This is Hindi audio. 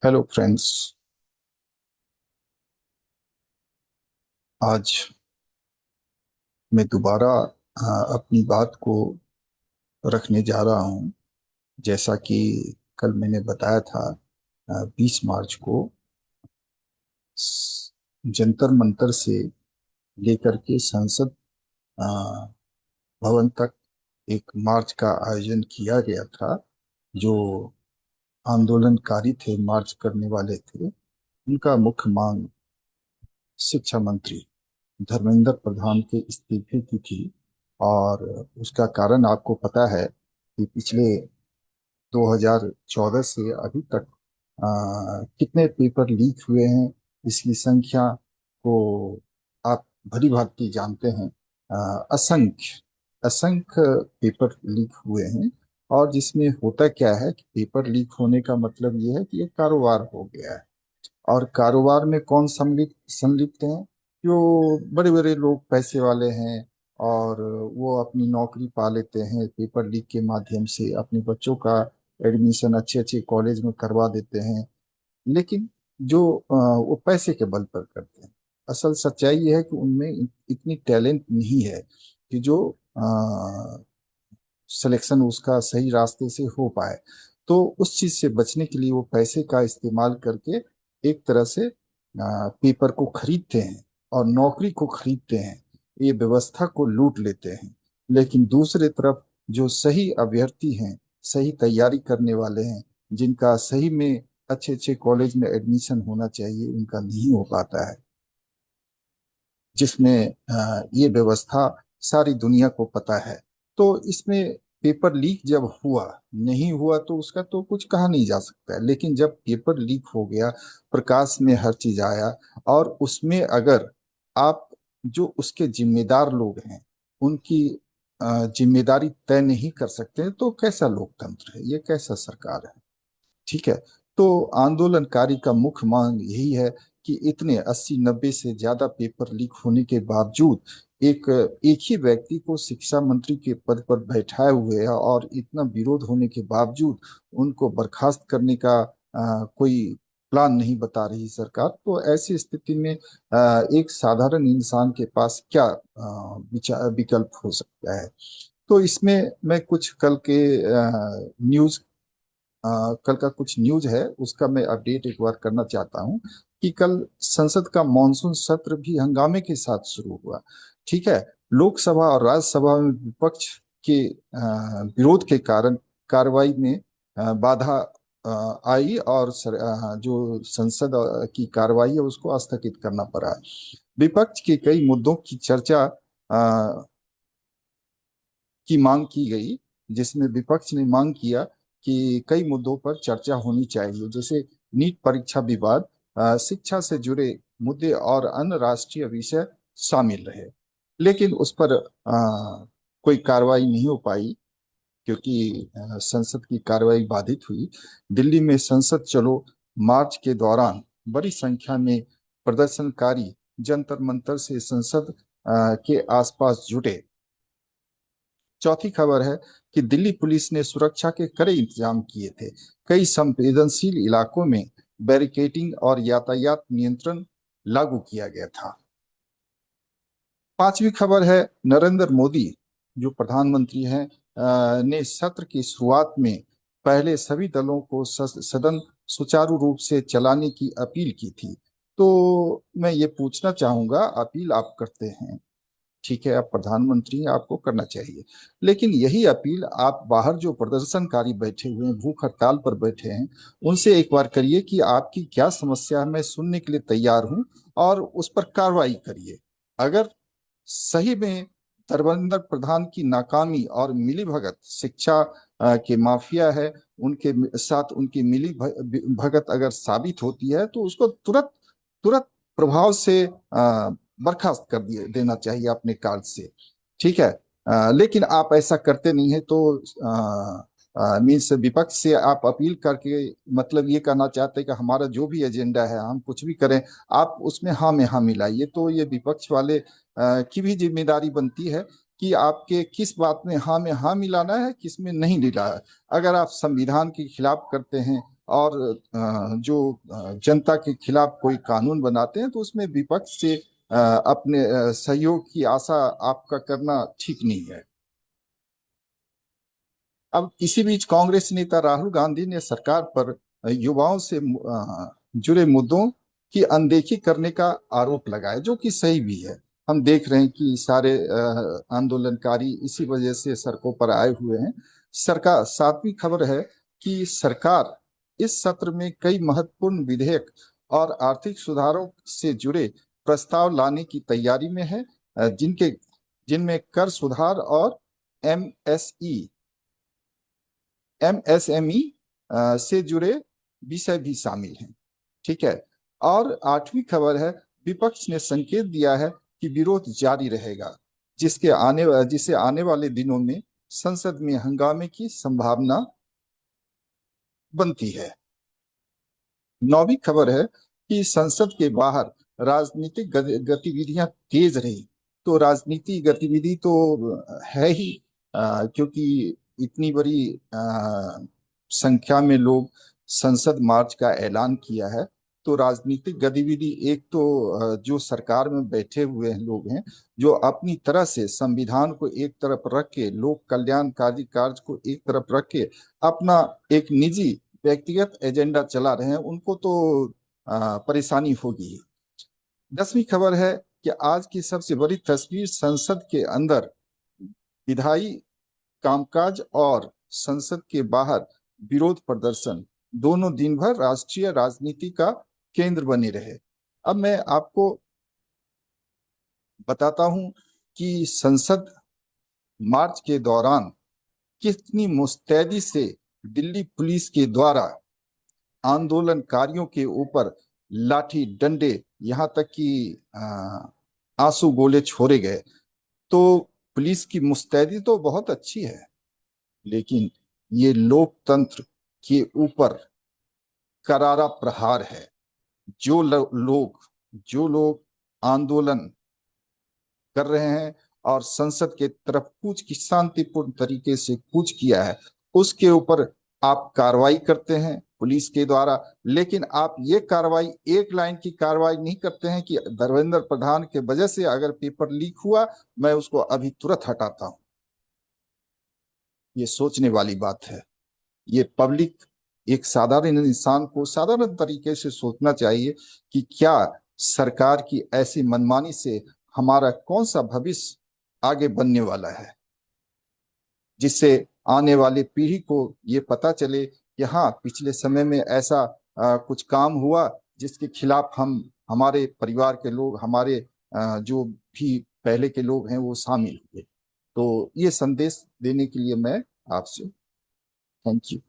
Hello friends. आज मैं दोबारा अपनी बात को रखने जा रहा हूं। जैसा कि कल मैंने बताया था, 20 मार्च को जंतर मंतर से लेकर के संसद अ, भवन तक एक मार्च का आयोजन किया गया था। जो आंदोलनकारी थे, मार्च करने वाले थे, उनका मुख्य मांग शिक्षा मंत्री धर्मेंद्र प्रधान के इस्तीफे की थी। और उसका कारण आपको पता है कि पिछले 2014 से अभी तक कितने पेपर लीक हुए हैं, इसकी संख्या को आप भली भांति जानते हैं। असंख्य असंख्य पेपर लीक हुए हैं। और जिसमें होता क्या है कि पेपर लीक होने का मतलब ये है कि एक कारोबार हो गया है। और कारोबार में कौन संलिप्त संलिप्त हैं? जो बड़े बड़े लोग, पैसे वाले हैं। और वो अपनी नौकरी पा लेते हैं, पेपर लीक के माध्यम से अपने बच्चों का एडमिशन अच्छे अच्छे कॉलेज में करवा देते हैं। लेकिन जो वो पैसे के बल पर करते हैं। असल सच्चाई ये है कि उनमें इतनी टैलेंट नहीं है कि जो सिलेक्शन उसका सही रास्ते से हो पाए। तो उस चीज से बचने के लिए वो पैसे का इस्तेमाल करके एक तरह से पेपर को खरीदते हैं और नौकरी को खरीदते हैं। ये व्यवस्था को लूट लेते हैं। लेकिन दूसरे तरफ जो सही अभ्यर्थी हैं, सही तैयारी करने वाले हैं, जिनका सही में अच्छे अच्छे कॉलेज में एडमिशन होना चाहिए, उनका नहीं हो पाता है। जिसमें ये व्यवस्था सारी दुनिया को पता है। तो इसमें पेपर लीक जब हुआ, नहीं हुआ तो उसका तो कुछ कहा नहीं जा सकता है। लेकिन जब पेपर लीक हो गया, प्रकाश में हर चीज आया, और उसमें अगर आप जो उसके जिम्मेदार लोग हैं उनकी जिम्मेदारी तय नहीं कर सकते, तो कैसा लोकतंत्र है ये, कैसा सरकार है? ठीक है। तो आंदोलनकारी का मुख्य मांग यही है कि इतने 80-90 से ज्यादा पेपर लीक होने के बावजूद एक एक ही व्यक्ति को शिक्षा मंत्री के पद पर बैठाए हुए है, और इतना विरोध होने के बावजूद उनको बर्खास्त करने का कोई प्लान नहीं बता रही सरकार। तो ऐसी स्थिति में एक साधारण इंसान के पास क्या विकल्प हो सकता है? तो इसमें मैं कुछ कल के न्यूज कल का कुछ न्यूज है, उसका मैं अपडेट एक बार करना चाहता हूं कि कल संसद का मॉनसून सत्र भी हंगामे के साथ शुरू हुआ। ठीक है। लोकसभा और राज्यसभा में विपक्ष के विरोध के कारण कार्रवाई में बाधा आई, और जो संसद की कार्रवाई है उसको स्थगित करना पड़ा। विपक्ष के कई मुद्दों की चर्चा की मांग की गई, जिसमें विपक्ष ने मांग किया कि कई मुद्दों पर चर्चा होनी चाहिए, जैसे नीट परीक्षा विवाद, शिक्षा से जुड़े मुद्दे और अन्य राष्ट्रीय विषय शामिल रहे। लेकिन उस पर कोई कार्रवाई नहीं हो पाई, क्योंकि संसद की कार्रवाई बाधित हुई। दिल्ली में संसद चलो मार्च के दौरान बड़ी संख्या में प्रदर्शनकारी जंतर मंतर से संसद के आसपास जुटे। चौथी खबर है कि दिल्ली पुलिस ने सुरक्षा के कड़े इंतजाम किए थे। कई संवेदनशील इलाकों में बैरिकेडिंग और यातायात नियंत्रण लागू किया गया था। पांचवी खबर है, नरेंद्र मोदी जो प्रधानमंत्री हैं ने सत्र की शुरुआत में पहले सभी दलों को सदन सुचारू रूप से चलाने की अपील की थी। तो मैं ये पूछना चाहूंगा, अपील आप करते हैं, ठीक है, आप प्रधानमंत्री हैं, आपको करना चाहिए। लेकिन यही अपील आप बाहर जो प्रदर्शनकारी बैठे हुए हैं, भूख हड़ताल पर बैठे हैं, उनसे एक बार करिए कि आपकी क्या समस्या है, मैं सुनने के लिए तैयार हूं, और उस पर कार्रवाई करिए। अगर सही में धर्मेंद्र प्रधान की नाकामी और मिलीभगत शिक्षा के माफिया है, उनके साथ उनकी मिली भगत अगर साबित होती है, तो उसको तुरंत तुरंत प्रभाव से बर्खास्त कर दिए देना चाहिए अपने कार्य से। ठीक है। लेकिन आप ऐसा करते नहीं है, तो मीन्स विपक्ष से आप अपील करके मतलब ये कहना चाहते हैं कि हमारा जो भी एजेंडा है, हम कुछ भी करें, आप उसमें हाँ में हाँ मिलाइए। तो ये विपक्ष वाले की भी जिम्मेदारी बनती है कि आपके किस बात में हाँ मिलाना है, किस में नहीं मिलाना है। अगर आप संविधान के खिलाफ करते हैं, और जो जनता के खिलाफ कोई कानून बनाते हैं तो उसमें विपक्ष से अपने सहयोग की आशा आपका करना ठीक नहीं है। अब इसी बीच कांग्रेस नेता राहुल गांधी ने सरकार पर युवाओं से जुड़े मुद्दों की अनदेखी करने का आरोप लगाया, जो कि सही भी है। हम देख रहे हैं कि सारे आंदोलनकारी इसी वजह से सड़कों पर आए हुए हैं। सरकार, सातवीं खबर है कि सरकार इस सत्र में कई महत्वपूर्ण विधेयक और आर्थिक सुधारों से जुड़े प्रस्ताव लाने की तैयारी में है, जिनमें कर सुधार और एमएसई एमएसएमई से जुड़े विषय भी शामिल हैं। ठीक है। और आठवीं खबर है, विपक्ष ने संकेत दिया है कि विरोध जारी रहेगा, जिसे आने वाले दिनों में संसद में हंगामे की संभावना बनती है। नौवीं खबर है कि संसद के बाहर राजनीतिक गतिविधियां तेज रही। तो राजनीति गतिविधि तो है ही, क्योंकि इतनी बड़ी संख्या में लोग संसद मार्च का ऐलान किया है। तो राजनीतिक गतिविधि, एक तो जो सरकार में बैठे हुए हैं लोग हैं, जो अपनी तरह से संविधान को एक तरफ रख के, लोक कल्याणकारी कार्य को एक तरफ रख के अपना एक निजी व्यक्तिगत एजेंडा चला रहे हैं, उनको तो परेशानी होगी। 10वीं खबर है कि आज की सबसे बड़ी तस्वीर, संसद के अंदर विधायी कामकाज और संसद के बाहर विरोध प्रदर्शन दोनों दिन भर राष्ट्रीय राजनीति का केंद्र बने रहे। अब मैं आपको बताता हूं कि संसद मार्च के दौरान कितनी मुस्तैदी से दिल्ली पुलिस के द्वारा आंदोलनकारियों के ऊपर लाठी डंडे, यहाँ तक कि आंसू गोले छोड़े गए। तो पुलिस की मुस्तैदी तो बहुत अच्छी है, लेकिन ये लोकतंत्र के ऊपर करारा प्रहार है। जो लोग आंदोलन कर रहे हैं और संसद के तरफ कूच की शांतिपूर्ण तरीके से कूच किया है, उसके ऊपर आप कार्रवाई करते हैं पुलिस के द्वारा, लेकिन आप ये कार्रवाई, एक लाइन की कार्रवाई नहीं करते हैं कि धर्मेंद्र प्रधान के वजह से अगर पेपर लीक हुआ, मैं उसको अभी तुरंत हटाता हूं। ये सोचने वाली बात है। ये पब्लिक, एक साधारण इंसान को साधारण तरीके से सोचना चाहिए कि क्या सरकार की ऐसी मनमानी से हमारा कौन सा भविष्य आगे बनने वाला है, जिससे आने वाली पीढ़ी को ये पता चले कि हाँ, पिछले समय में ऐसा कुछ काम हुआ जिसके खिलाफ हमारे परिवार के लोग, हमारे जो भी पहले के लोग हैं वो शामिल हुए। तो ये संदेश देने के लिए मैं आपसे, थैंक यू।